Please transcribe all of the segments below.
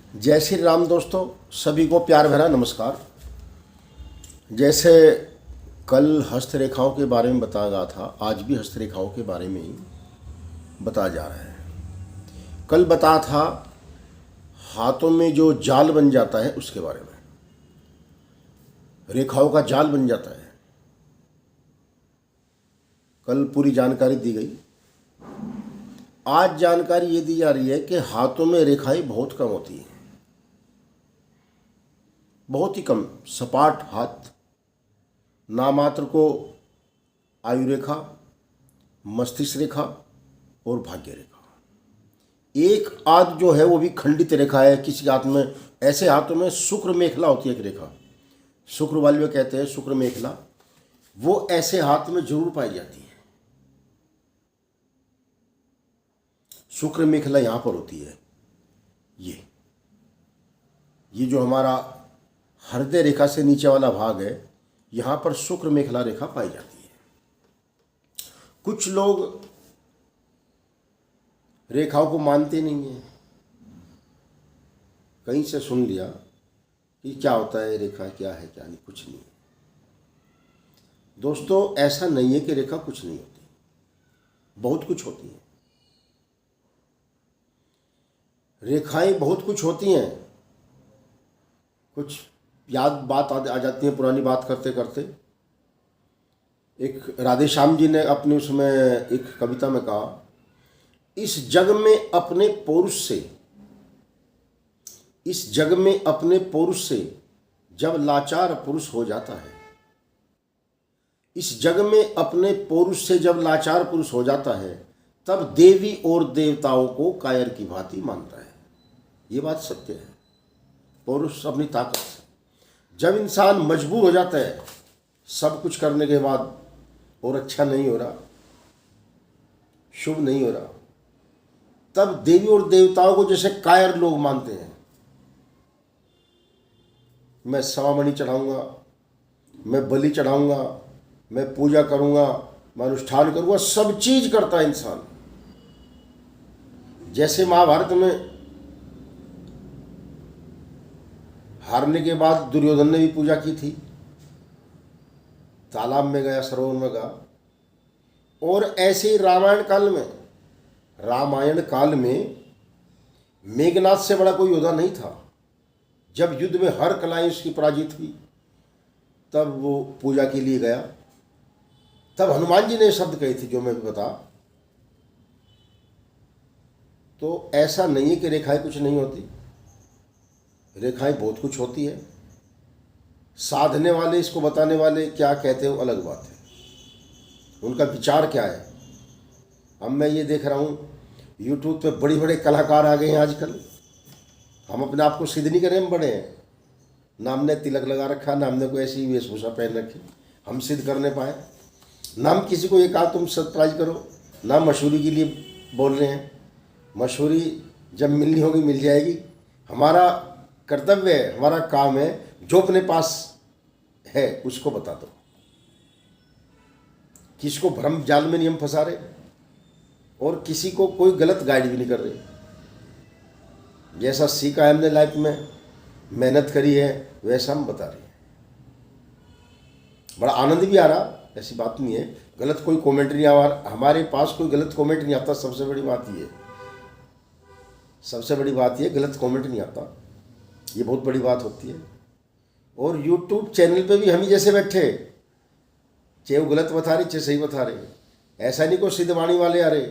जय श्री राम दोस्तों, सभी को प्यार भरा नमस्कार। जैसे कल हस्तरेखाओं के बारे में बताया गया था, आज भी हस्तरेखाओं के बारे में ही बताया जा रहा है। कल बताया था हाथों में जो जाल बन जाता है उसके बारे में, रेखाओं का जाल बन जाता है। कल पूरी जानकारी दी गई। आज जानकारी ये दी जा रही है कि हाथों में रेखाएं बहुत कम होती हैं, बहुत ही कम। सपाट हाथ, नामात्र को आयु रेखा, मस्तिष्क रेखा और भाग्य रेखा। एक आध जो है वो भी खंडित रेखा है। किसी हाथ में, ऐसे हाथों में शुक्र मेखला होती है एक रेखा, शुक्र वाली में कहते हैं शुक्र मेखला, वो ऐसे हाथ में जरूर पाई जाती है। शुक्र मेखला यहाँ पर होती है। ये जो हमारा हृदय रेखा से नीचे वाला भाग है, यहाँ पर शुक्र मेखला रेखा पाई जाती है। कुछ लोग रेखाओं को मानते नहीं हैं। कहीं से सुन लिया कि क्या होता है रेखा, क्या है क्या नहीं, कुछ नहीं। दोस्तों, ऐसा नहीं है कि रेखा कुछ नहीं होती, बहुत कुछ होती है। रेखाएं बहुत कुछ होती हैं। कुछ याद बात आ जाती है पुरानी बात करते करते। एक राधे श्याम जी ने अपने उसमें एक कविता में कहा, इस जग में अपने पौरुष से, इस जग में अपने पौरुष से जब लाचार पुरुष हो जाता है, इस जग में अपने पौरुष से जब लाचार पुरुष हो जाता है, तब देवी और देवताओं को कायर की भांति मानता है। ये बात सत्य है। पौरुष अपनी ताकत से जब इंसान मजबूर हो जाता है, सब कुछ करने के बाद और अच्छा नहीं हो रहा, शुभ नहीं हो रहा, तब देवी और देवताओं को जैसे कायर लोग मानते हैं। मैं सवामणि चढ़ाऊंगा, मैं बलि चढ़ाऊंगा, मैं पूजा करूंगा, मैं अनुष्ठान करूंगा, सब चीज करता है इंसान। जैसे महाभारत में हारने के बाद दुर्योधन ने भी पूजा की थी, तालाब में गया, सरोवर में गया। और ऐसे ही रामायण काल में मेघनाथ से बड़ा कोई योद्धा नहीं था। जब युद्ध में हर कलाएं उसकी पराजित हुई, तब वो पूजा के लिए गया। तब हनुमान जी ने शब्द कहे थे जो मैं भी बता। तो ऐसा नहीं है कि रेखाएं कुछ नहीं होती, रेखाएं बहुत कुछ होती है। साधने वाले, इसको बताने वाले क्या कहते हैं वो अलग बात है, उनका विचार क्या है। अब मैं ये देख रहा हूँ यूट्यूब पे बड़े बड़े कलाकार आ गए हैं आजकल। हम अपने आप को सिद्ध नहीं करें, हम बड़े हैं ना, हमने तिलक लगा रखा, ना हमने कोई ऐसी वेशभूषा पहन रखी हम सिद्ध करने पाए, ना हम किसी को ये कहा तुम सरप्राइज करो, ना मशहूरी के लिए बोल रहे हैं। मशहूरी जब मिलनी होगी मिल जाएगी। हमारा कर्तव्य है, हमारा काम है, जो अपने पास है उसको बता दो। किसी को भ्रम जाल में नहीं हम फंसा रहे, और किसी को कोई गलत गाइड भी नहीं कर रहे। जैसा सीखा है हमने लाइफ में, मेहनत करी है, वैसा हम बता रहे हैं। बड़ा आनंद भी आ रहा, ऐसी बात नहीं है। गलत कोई कमेंट नहीं आ रहा, हमारे पास कोई गलत कमेंट नहीं आता। सबसे बड़ी बात ये, सबसे बड़ी बात ये, गलत कमेंट नहीं आता, ये बहुत बड़ी बात होती है। और यूट्यूब चैनल पे भी हम ही जैसे बैठे, चाहे वो गलत बता रहे चाहे सही बता रहे, ऐसा नहीं कोई सिद्धवाणी वाले आ रहे।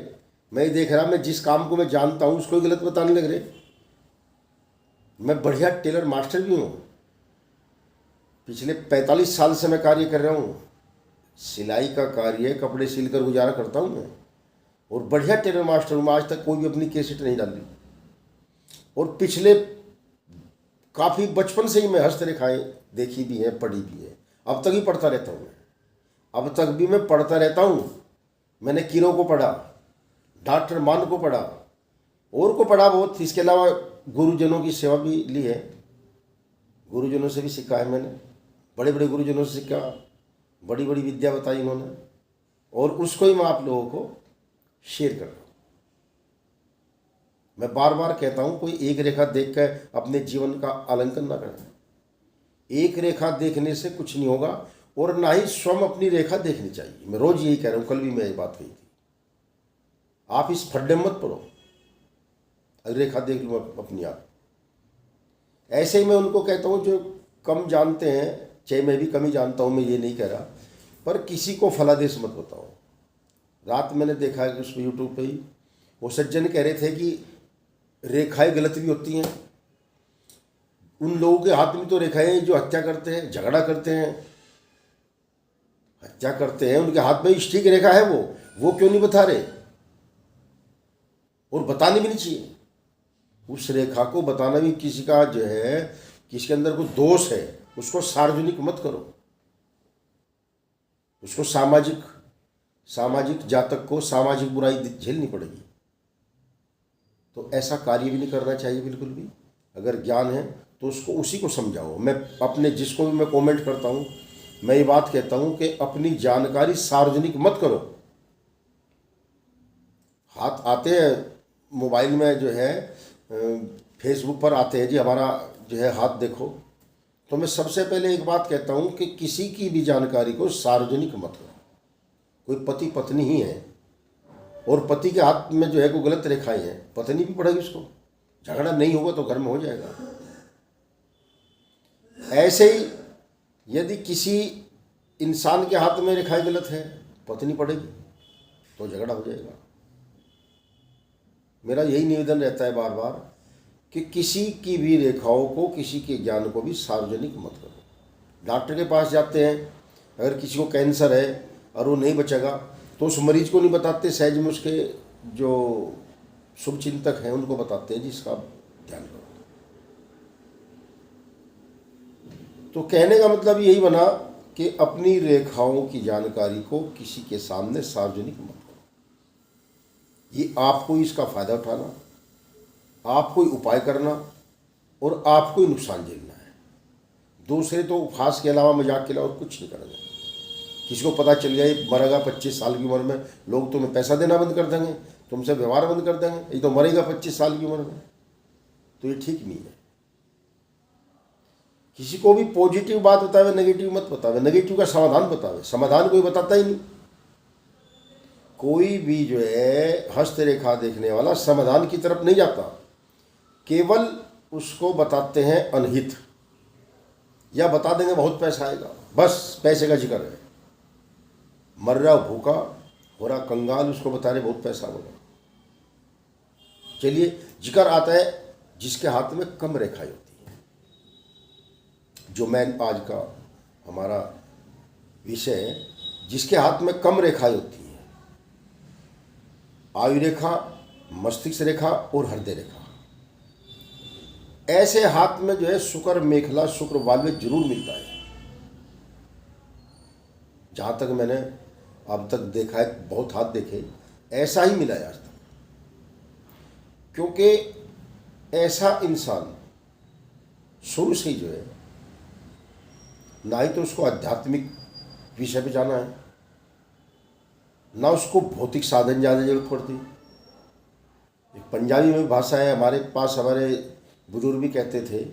मैं ही देख रहा, मैं जिस काम को मैं जानता हूँ उसको ही गलत बताने लग रहे। मैं बढ़िया टेलर मास्टर भी हूँ, पिछले 45 साल से मैं कार्य कर रहा हूँ। सिलाई का कार्य, कपड़े सिलकर गुजारा करता हूँ मैं, और बढ़िया टेलर मास्टर हूँ। आज तक कोई भी अपनी कैसेट नहीं डाली। और पिछले काफ़ी बचपन से ही मैं हस्तरेखाएं देखी भी हैं, पढ़ी भी हैं। अब तक ही पढ़ता रहता हूँ मैं, अब तक भी मैं पढ़ता रहता हूँ। मैंने किरो को पढ़ा, डॉक्टर मान को पढ़ा, और को पढ़ा बहुत। इसके अलावा गुरुजनों की सेवा भी ली है, गुरुजनों से भी सीखा है मैंने, बड़े बड़े गुरुजनों से सीखा, बड़ी बड़ी विद्या बताई उन्होंने, और उसको ही मैं आप लोगों को शेयर कर रहा हूँ। मैं बार बार कहता हूँ, कोई एक रेखा देख कर अपने जीवन का आलंकन ना करें। एक रेखा देखने से कुछ नहीं होगा, और ना ही स्वयं अपनी रेखा देखनी चाहिए। मैं रोज यही कह रहा हूँ, कल भी मैं ये बात कही थी। आप इस फड्डे में मत पड़ो, रेखा देख लूँ अपनी आप। ऐसे ही मैं उनको कहता हूँ जो कम जानते हैं, चाहे मैं भी कम ही जानता हूँ, मैं ये नहीं कह रहा, पर किसी को फलादेश मत बताओ। रात मैंने देखा है कि उसको यूट्यूब पे ही वो सज्जन कह रहे थे कि रेखाएं गलत भी होती हैं। उन लोगों के हाथ में तो रेखाएं जो हत्या करते हैं, झगड़ा करते हैं, हत्या करते हैं, उनके हाथ में ठीक रेखा है, वो क्यों नहीं बता रहे? और बतानी भी नहीं चाहिए। उस रेखा को बताना भी, किसी का जो है, किसी के अंदर कोई दोष है, उसको सार्वजनिक मत करो। उसको सामाजिक जातक को सामाजिक बुराई झेलनी पड़ेगी। तो ऐसा कार्य भी नहीं करना चाहिए बिल्कुल भी। अगर ज्ञान है तो उसको उसी को समझाओ। मैं अपने जिसको भी मैं कमेंट करता हूँ, मैं ये बात कहता हूँ कि अपनी जानकारी सार्वजनिक मत करो। हाथ आते हैं मोबाइल में जो है, फेसबुक पर आते हैं जी, हमारा जो है हाथ देखो, तो मैं सबसे पहले एक बात कहता हूँ कि किसी की भी जानकारी को सार्वजनिक मत करो। कोई पति पत्नी ही है और पति के हाथ में जो है कोई गलत रेखाएं हैं, पत्नी भी पड़ेगी उसको। झगड़ा नहीं होगा तो घर में हो जाएगा। ऐसे ही यदि किसी इंसान के हाथ में रेखाएं गलत है, पत्नी पड़ेगी तो झगड़ा हो जाएगा। मेरा यही निवेदन रहता है बार बार कि किसी की भी रेखाओं को, किसी के ज्ञान को भी सार्वजनिक मत करो। डॉक्टर के पास जाते हैं, अगर किसी को कैंसर है और वो नहीं बचेगा तो उस मरीज को नहीं बताते, सहज में उसके जो शुभचिंतक हैं उनको बताते हैं जी इसका ध्यान करो। तो कहने का मतलब यही बना कि अपनी रेखाओं की जानकारी को किसी के सामने सार्वजनिक मत करो। ये आपको इसका फायदा उठाना, आपको ही उपाय करना और आपको ही नुकसान झेलना है। दूसरे तो उपहास के अलावा, मजाक के अलावा कुछ नहीं करेंगे। किसी को पता चल गया मरेगा 25 साल की उम्र में, लोग तुम्हें पैसा देना बंद कर देंगे, तुमसे व्यवहार बंद कर देंगे, ये तो मरेगा 25 साल की उम्र में। तो ये ठीक नहीं है। किसी को भी पॉजिटिव बात बतावे, नेगेटिव मत बतावे। नेगेटिव का समाधान बतावे, समाधान कोई बताता ही नहीं। कोई भी जो है हस्तरेखा देखने वाला समाधान की तरफ नहीं जाता, केवल उसको बताते हैं अनहित, या बता देंगे बहुत पैसा आएगा, बस पैसे का जिक्र है। मर रहा भूखा, हो रहा कंगाल, उसको बता रहे बहुत पैसा होगा। चलिए, जिक्र आता है जिसके हाथ में कम रेखाएं होती है। जो मैन आज का हमारा विषय है, जिसके हाथ में कम रेखाएं होती हैं, आयु रेखा, मस्तिष्क रेखा और हृदय रेखा, ऐसे हाथ में जो है शुक्र मेखला, शुक्र वाल्व जरूर मिलता है। जहां तक मैंने अब तक देखा है, बहुत हाथ देखे, ऐसा ही मिला है आज तक। क्योंकि ऐसा इंसान शुरू से ही जो है, ना ही तो उसको आध्यात्मिक विषय पे जाना है, ना उसको भौतिक साधन ज़्यादा जरूरत पड़ती। एक पंजाबी में भाषा है, हमारे पास हमारे बुजुर्ग भी कहते थे,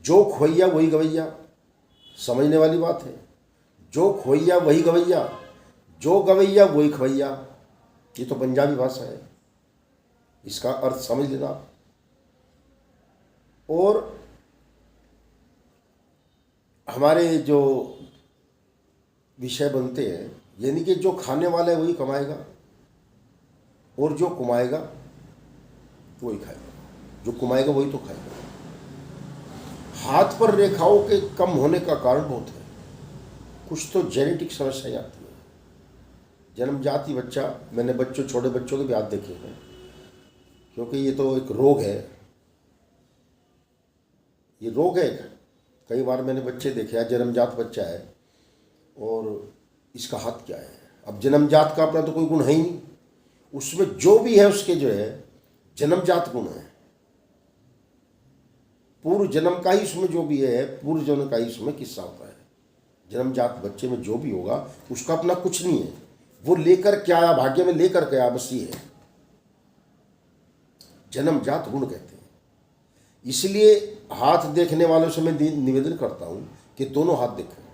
जो खोइया वही गवैया। समझने वाली बात है। जो खोइया वही गवैया, जो गवैया वही खवैया। ये तो पंजाबी भाषा है, इसका अर्थ समझ लेना। और हमारे जो विषय बनते हैं, यानी कि जो खाने वाला है वही कमाएगा और जो कमाएगा वही खाएगा, जो कमाएगा वही तो खाएगा। हाथ पर रेखाओं के कम होने का कारण बहुत है। कुछ तो जेनेटिक समस्याएं आती है, जन्मजाति बच्चा। मैंने छोटे बच्चों के भी हाथ देखे हैं, क्योंकि ये तो एक रोग है, ये रोग है। कई बार मैंने बच्चे देखे हैं, जन्मजात बच्चा है और इसका हाथ क्या है। अब जन्मजात का अपना तो कोई गुण है ही नहीं, उसमें जो भी है उसके जो है जन्मजात गुण है। पूर्व जन्म का ही उसमें जो भी है, पूर्व जन्म का ही उसमें किस्सा होता है। जन्मजात बच्चे में जो भी होगा उसका अपना कुछ नहीं है, वो लेकर क्या आया, भाग्य में लेकर क्या, बस ये है। जन्मजात गुण कहते हैं। इसलिए हाथ देखने वालों से मैं निवेदन करता हूं कि दोनों हाथ देखें।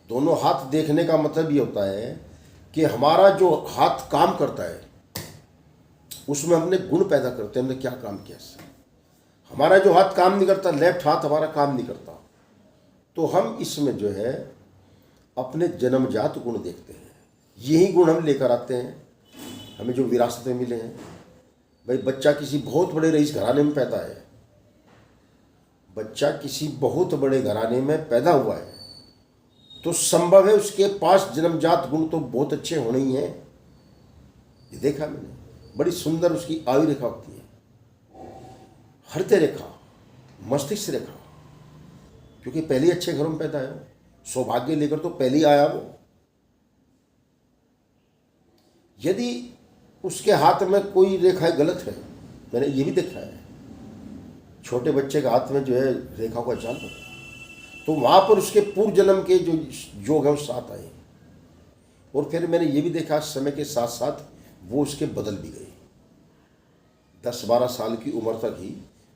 दोनों हाथ देखने का मतलब ये होता है कि हमारा जो हाथ काम करता है उसमें हमने गुण पैदा करते हैं, हमने क्या काम किया इससे। हमारा जो हाथ काम नहीं करता, लेफ्ट हाथ हमारा काम नहीं करता, तो हम इसमें जो है अपने जन्मजात गुण देखते हैं। यही गुण हम लेकर आते हैं, हमें जो विरासत में मिले हैं। भाई बच्चा किसी बहुत बड़े रईस घराने में पैदा है, बच्चा किसी बहुत बड़े घराने में पैदा हुआ है, तो संभव है उसके पास जन्मजात गुण तो बहुत अच्छे होने ही हैं। ये देखा मैंने, बड़ी सुंदर उसकी आयु रेखा होती है, हृदय रेखा, मस्तिष्क रेखा, क्योंकि पहले ही अच्छे घरों में पैदा है, सौभाग्य लेकर तो पहले ही आया वो। यदि उसके हाथ में कोई रेखा गलत है, मैंने ये भी देखा है, छोटे बच्चे के हाथ में जो है रेखा का जाल होता है, तो वहाँ पर उसके पूर्व जन्म के जो योग है वो साथ आए। और फिर मैंने ये भी देखा समय के साथ साथ वो उसके बदल भी गए। 10-12 साल की उम्र तक ही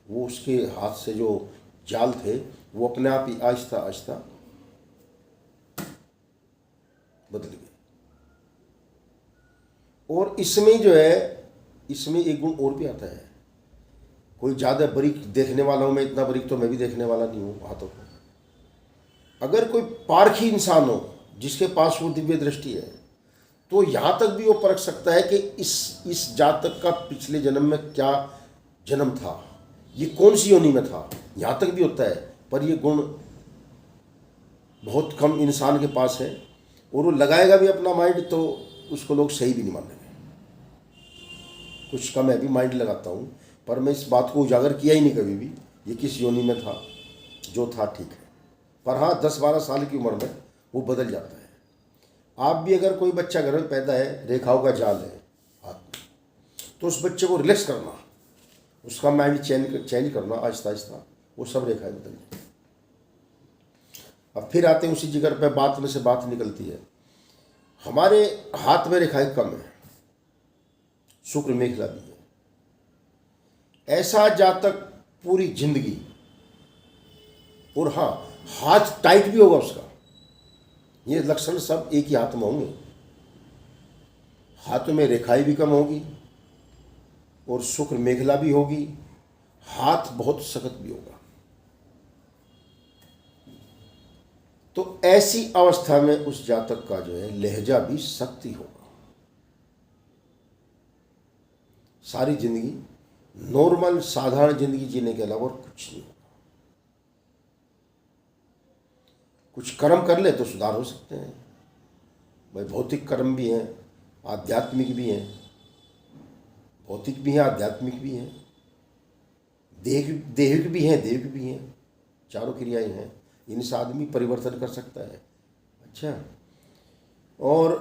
वो उसके हाथ से जो जाल थे वो अपने आप ही आहिस्ता आहिस्ता बदल गए। और इसमें जो है, इसमें एक गुण और भी आता है, कोई ज़्यादा बारीक देखने वाला हूँ मैं, इतना बारीक तो मैं भी देखने वाला नहीं हूँ हाथों को। अगर कोई पारखी इंसान हो जिसके पास वो दिव्य दृष्टि है, तो यहाँ तक भी वो परख सकता है कि इस जातक का पिछले जन्म में क्या जन्म था, ये कौन सी योनि में था, यहाँ तक भी होता है। पर ये गुण बहुत कम इंसान के पास है, और वो लगाएगा भी अपना माइंड तो उसको लोग सही भी नहीं मानेंगे। कुछ कम मैं भी माइंड लगाता हूँ, पर मैं इस बात को उजागर किया ही नहीं कभी भी, ये किस योनि में था, जो था ठीक है। पर हाँ, 10-12 साल की उम्र में वो बदल जाता है। आप भी अगर कोई बच्चा घर में पैदा है, रेखाओं का जाल है हाथ में, तो उस बच्चे को रिलैक्स करना, उसका माइंड चेंज करना आहिस्ता आहिस्ता, वो सब रेखाएं बदल जाती। अब फिर आते हैं उसी जिगर पे, बात में से बात निकलती है। हमारे हाथ में रेखाएं कम है, शुक्र मेखला भी है। ऐसा जातक पूरी जिंदगी, और हाँ हाथ टाइट भी होगा उसका, ये लक्षण सब एक ही हाथ में होंगे। हाथों में रेखाएं भी कम होगी और शुक्र मेखला भी होगी, हाथ बहुत सख्त भी होगा। तो ऐसी अवस्था में उस जातक का जो है लहजा भी सख्त ही होगा। सारी जिंदगी नॉर्मल साधारण जिंदगी जीने के अलावा और कुछ नहीं होगा। कुछ कर्म कर ले तो सुधार हो सकते हैं भाई, भौतिक कर्म भी हैं, आध्यात्मिक भी हैं, भौतिक भी हैं, आध्यात्मिक भी हैं, देहिक भी हैं, देविक भी हैं, चारों क्रियाएं हैं। इनसे आदमी परिवर्तन कर सकता है। अच्छा, और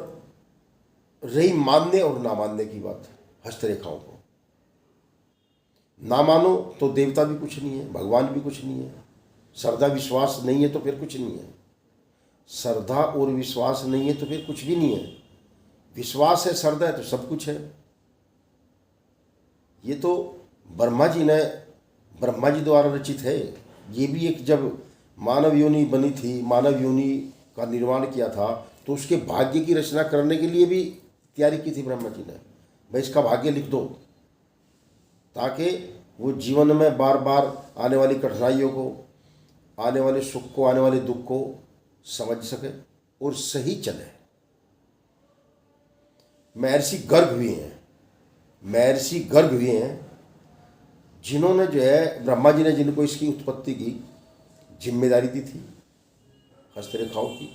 रही मानने और ना मानने की बात, हस्तरेखाओं को ना मानो तो देवता भी कुछ नहीं है, भगवान भी कुछ नहीं है। श्रद्धा विश्वास नहीं है तो फिर कुछ नहीं है। श्रद्धा और विश्वास नहीं है तो फिर कुछ भी नहीं है। विश्वास है, श्रद्धा है तो सब कुछ है। ये तो ब्रह्मा जी द्वारा रचित है। ये भी एक, जब मानव योनि बनी थी, मानव योनि का निर्माण किया था, तो उसके भाग्य की रचना करने के लिए भी तैयारी की थी ब्रह्मा जी ने। भाई इसका भाग्य लिख दो, ताकि वो जीवन में बार बार आने वाली कठिनाइयों को, आने वाले सुख को, आने वाले दुख को समझ सके और सही चले। महर्षि गर्ग भी हैं जिन्होंने जो है, ब्रह्मा जी ने जिनको इसकी उत्पत्ति की जिम्मेदारी दी थी हस्तरेखाओं की,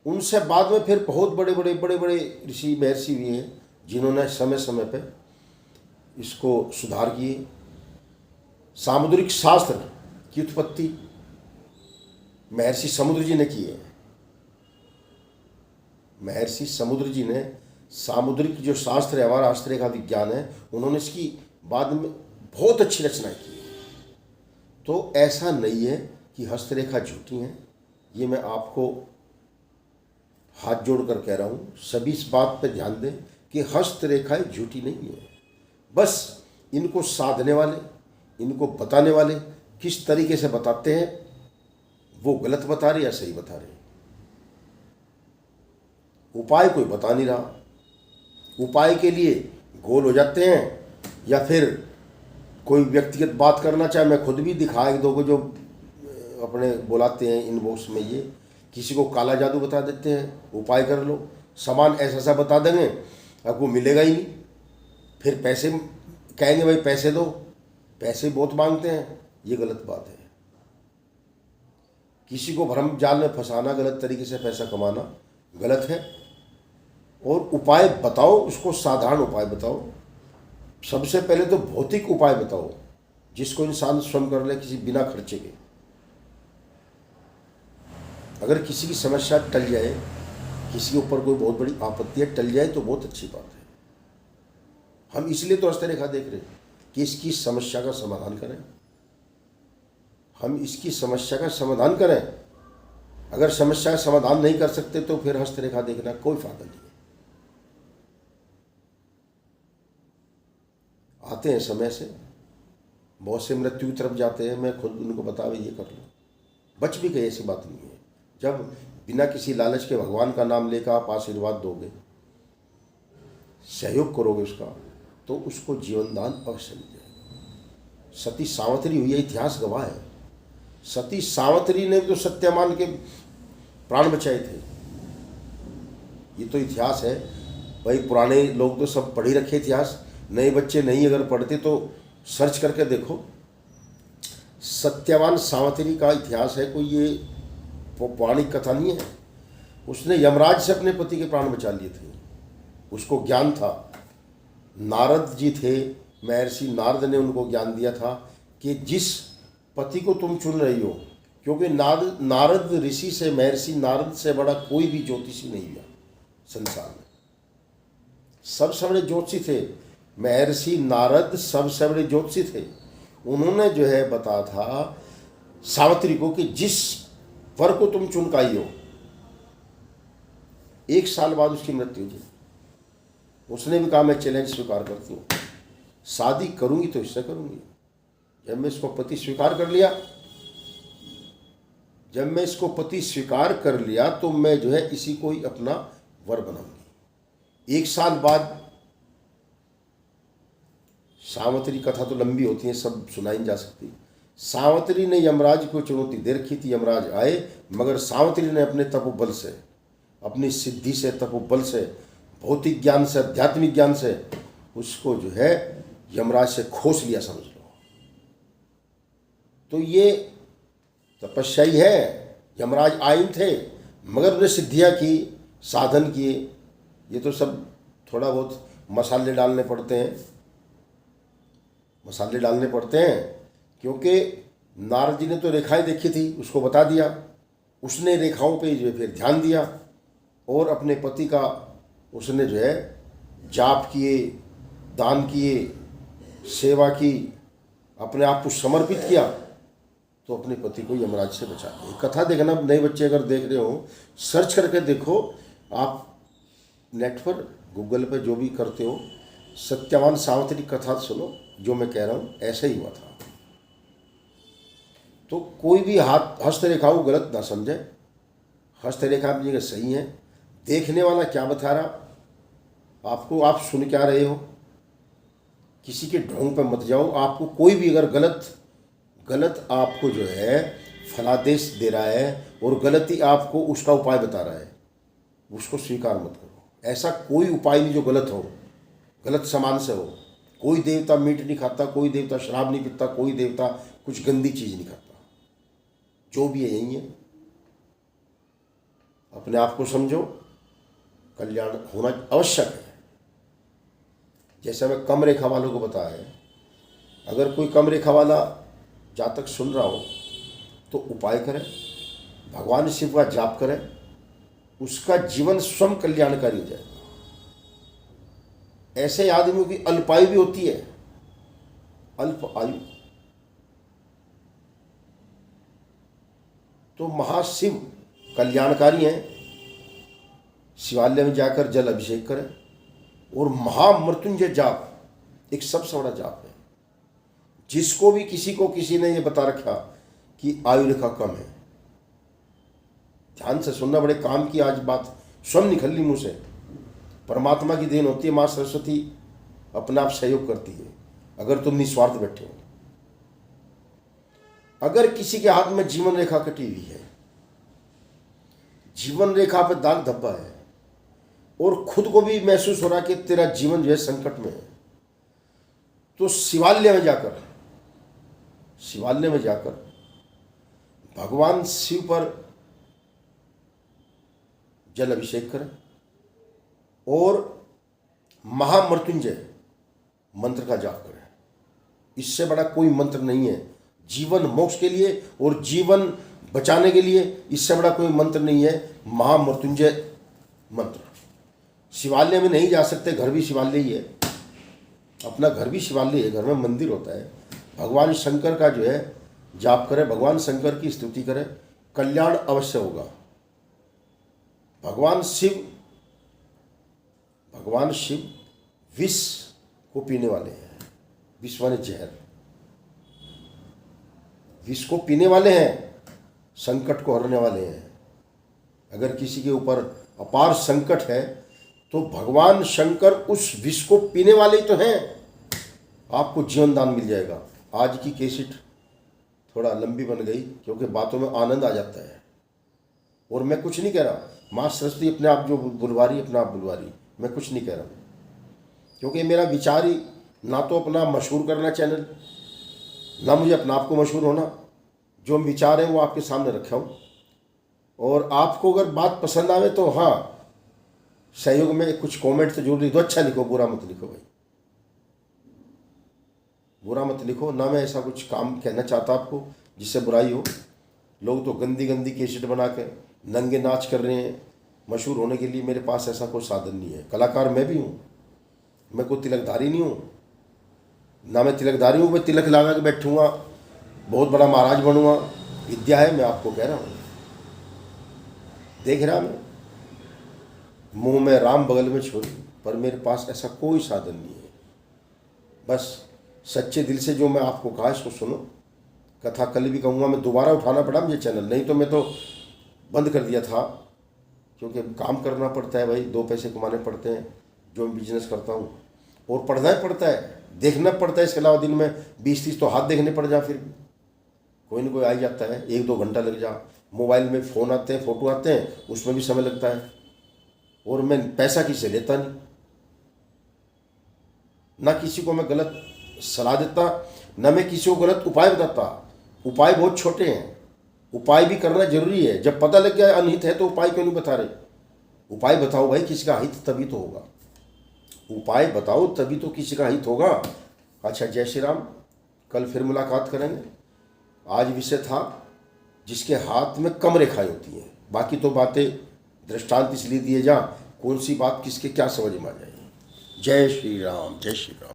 उनसे बाद में फिर बहुत बड़े बड़े ऋषि महर्षि भी हैं जिन्होंने समय समय पे इसको सुधार किए। सामुद्रिक शास्त्र की उत्पत्ति महर्षि समुद्र जी ने की है। महर्षि समुद्र जी ने सामुद्रिक जो शास्त्र है, हमारा हस्तरेखा विज्ञान है, उन्होंने इसकी बाद में बहुत अच्छी रचना की है। तो ऐसा नहीं है कि हस्तरेखा झूठी हैं, ये मैं आपको हाथ जोड़कर कह रहा हूँ। सभी इस बात पर ध्यान दें कि हस्तरेखाएं झूठी नहीं है। बस इनको साधने वाले, इनको बताने वाले किस तरीके से बताते हैं, वो गलत बता रहे या सही बता रहे। उपाय कोई बता नहीं रहा, उपाय के लिए गोल हो जाते हैं, या फिर कोई व्यक्तिगत बात करना चाहे, मैं खुद भी दिखा एक दो को जो अपने बुलाते हैं इनबॉक्स में, ये किसी को काला जादू बता देते हैं, उपाय कर लो, सामान ऐसा ऐसा बता देंगे, आपको मिलेगा ही नहीं, फिर पैसे कहेंगे भाई पैसे दो, पैसे बहुत मांगते हैं, ये गलत बात है। किसी को भ्रम जाल में फंसाना, गलत तरीके से पैसा कमाना गलत है। और उपाय बताओ, उसको साधारण उपाय बताओ। सबसे पहले तो भौतिक उपाय बताओ जिसको इंसान स्वयं कर ले किसी बिना खर्चे के। अगर किसी की समस्या टल जाए, किसी के ऊपर कोई बहुत बड़ी आपत्ति टल जाए तो बहुत अच्छी बात है। हम इसलिए तो हस्तरेखा देख रहे हैं कि इसकी समस्या का समाधान करें, हम इसकी समस्या का समाधान करें। अगर समस्या का समाधान नहीं कर सकते तो फिर हस्तरेखा देखना कोई फायदा नहीं है। आते हैं समय से, बहुत से मृत्यु की तरफ जाते हैं, मैं खुद उनको बतावे ये कर लो, बच भी गए, ऐसी बात नहीं है। जब बिना किसी लालच के भगवान का नाम लेकर आप आशीर्वाद दोगे, सहयोग करोगे उसका, तो उसको जीवन दान अवश्य मिल जाएगा। सती सावित्री हुई है, इतिहास गवाह है। सती सावित्री ने तो सत्यवान के प्राण बचाए थे, ये तो इतिहास है भाई। पुराने लोग तो सब पढ़ ही रखे इतिहास, नए बच्चे नहीं अगर पढ़ते तो सर्च करके देखो। सत्यवान सावित्री का इतिहास है, कोई ये पौराणिक कथा नहीं है। उसने यमराज से अपने पति के प्राण बचा लिए थे, उसको ज्ञान था। नारद जी थे, महर्षि नारद ने उनको ज्ञान दिया था कि जिस पति को तुम चुन रही हो, क्योंकि नारद ऋषि से, महर्षि नारद से बड़ा कोई भी ज्योतिषी नहीं हुआ संसार में। सबसे बड़े ज्योतिषी थे महर्षि नारद, सबसे बड़े ज्योतिषी थे। उन्होंने जो है बताया था सावित्री को कि जिस वर को तुम चुनकाई हो, 1 साल बाद उसकी मृत्यु हो जाए। उसने भी कहा मैं चैलेंज स्वीकार करती हूँ, शादी करूंगी तो इससे करूंगी। जब मैं इसको पति स्वीकार कर लिया, कर लिया तो मैं जो है इसी को ही अपना वर बनाऊंगी। 1 साल बाद, सावित्री कथा तो लंबी होती है, सब सुनाई नहीं जा सकती। सावित्री ने यमराज को चुनौती दे रखी थी, यमराज आए, मगर सावित्री ने अपने तपोबल से, अपनी सिद्धि से, तपोबल से, भौतिक ज्ञान से, आध्यात्मिक ज्ञान से उसको जो है यमराज से खोस लिया, समझ लो। तो ये तपस्या ही है। यमराज आए थे मगर उन्हें सिद्धियाँ की, साधन किए। ये तो सब थोड़ा बहुत मसाले डालने पड़ते हैं, क्योंकि नारद जी ने तो रेखाएं देखी थी, उसको बता दिया। उसने रेखाओं पे जो फिर ध्यान दिया और अपने पति का उसने जो है जाप किए, दान किए, सेवा की, अपने आप को समर्पित किया, तो अपने पति को यमराज से बचा लिया। कथा देखना, नए बच्चे अगर देख रहे हो, सर्च करके देखो आप, नेट पर, गूगल पर, जो भी करते हो, सत्यवान सावित्री कथा सुनो। जो मैं कह रहा हूँ ऐसा ही हुआ था। तो कोई भी हस्तरेखा को गलत ना समझे। हस्तरेखा अपनी जगह सही है। देखने वाला क्या बता रहा आपको, आप सुन क्या रहे हो, किसी के ढोंग पे मत जाओ। आपको कोई भी अगर गलत आपको जो है फलादेश दे रहा है और गलती आपको उसका उपाय बता रहा है, उसको स्वीकार मत करो। ऐसा कोई उपाय नहीं जो गलत हो, गलत सामान से हो। कोई देवता मीट नहीं खाता, कोई देवता शराब नहीं पीता, कोई देवता कुछ गंदी चीज़ नहीं खाता। जो भी है यही है। अपने आप को समझो, कल्याण होना आवश्यक है। जैसे मैं कम रेखा वालों को बताया है, अगर कोई कम रेखा वाला जातक सुन रहा हो तो उपाय करें, भगवान शिव का जाप करें, उसका जीवन स्वयं कल्याणकारी हो जाएगा। ऐसे आदमियों की अल्पायु भी होती है, अल्प आयु। तो महाशिव कल्याणकारी हैं। शिवालय में जाकर जल अभिषेक करें और महामृत्युंजय जाप एक सबसे बड़ा जाप है। जिसको भी किसी को किसी ने ये बता रखा कि आयु रेखा कम है, ध्यान से सुनना, बड़े काम की आज बात स्वयं निकल ली मुँह से। परमात्मा की देन होती है, माँ सरस्वती अपने आप सहयोग करती है अगर तुम निस्वार्थ बैठे हो। अगर किसी के हाथ में जीवन रेखा कटी हुई है, जीवन रेखा पे दाग धब्बा है और खुद को भी महसूस हो रहा कि तेरा जीवन जो है संकट में है, तो शिवालय में जाकर भगवान शिव पर जल अभिषेक करें और महामृत्युंजय मंत्र का जाप करें। इससे बड़ा कोई मंत्र नहीं है जीवन मोक्ष के लिए और जीवन बचाने के लिए, इससे बड़ा कोई मंत्र नहीं है महामृत्युंजय मंत्र। शिवालय में नहीं जा सकते, घर भी शिवालय ही है, अपना घर भी शिवालय है, घर में मंदिर होता है। भगवान शंकर का जो है जाप करें, भगवान शंकर की स्तुति करें, कल्याण अवश्य होगा। भगवान शिव विष को पीने वाले हैं, विष माने जहर, विष को पीने वाले हैं, संकट को हरने वाले हैं। अगर किसी के ऊपर अपार संकट है तो भगवान शंकर उस विष को पीने वाले ही तो हैं, आपको जीवन दान मिल जाएगा। आज की कैसेट थोड़ा लंबी बन गई क्योंकि बातों में आनंद आ जाता है और मैं कुछ नहीं कह रहा, माँ सरस्वती अपने आप जो बुलवा रही अपने आप बुलवा रही, मैं कुछ नहीं कह रहा क्योंकि मेरा विचार ही ना तो अपना मशहूर करना चैनल, ना मुझे अपना आप को मशहूर होना। जो विचार हैं वो आपके सामने रखा हूँ और आपको अगर बात पसंद आवे तो हाँ, सहयोग में कुछ कमेंट तो जरूर लिख दो, अच्छा लिखो, बुरा मत लिखो भाई, बुरा मत लिखो। ना मैं ऐसा कुछ काम कहना चाहता आपको जिससे बुराई हो। लोग तो गंदी गंदी कैसेट बना के नंगे नाच कर रहे हैं मशहूर होने के लिए, मेरे पास ऐसा कोई साधन नहीं है। कलाकार मैं भी हूँ, मैं कोई तिलकधारी नहीं हूँ, ना मैं तिलकधारी हूँ मैं तिलक लगा के बैठूँगा बहुत बड़ा महाराज बनूँगा। विद्या है, मैं आपको कह रहा हूँ, देख रहा मैं मुंह में राम बगल में छोड़ी, पर मेरे पास ऐसा कोई साधन नहीं है। बस सच्चे दिल से जो मैं आपको कहा इसको सुनो। कथा कल भी कहूँगा, मैं दोबारा उठाना पड़ा मुझे चैनल, नहीं तो मैं तो बंद कर दिया था क्योंकि काम करना पड़ता है भाई, 2 पैसे कमाने पड़ते हैं जो मैं बिजनेस करता हूँ, और पढ़ना ही पड़ता है, देखना पड़ता है। इसके अलावा दिन में 20-30 तो हाथ देखने पड़ जा, फिर भी कोई ना कोई आ ही जाता है, 1-2 घंटा लग जा। मोबाइल में फ़ोन आते हैं, फ़ोटो आते हैं, उसमें भी समय लगता है और मैं पैसा किसी से लेता नहीं, ना किसी को मैं गलत सलाह देता, ना मैं किसी को गलत उपाय बताता। उपाय बहुत छोटे हैं, उपाय भी करना जरूरी है। जब पता लग गया अनहित है तो उपाय क्यों नहीं बता रहे? उपाय बताओ भाई, किसी का हित तभी तो होगा, उपाय बताओ तभी तो किसी का हित होगा। अच्छा, जय श्री राम। कल फिर मुलाकात करेंगे। आज विषय था जिसके हाथ में कम रेखाएं होती हैं, बाकी तो बातें दृष्टांत इसलिए दिए जा कौन सी बात किसके क्या समझ में आ जाए। जय श्री राम, जय श्री राम।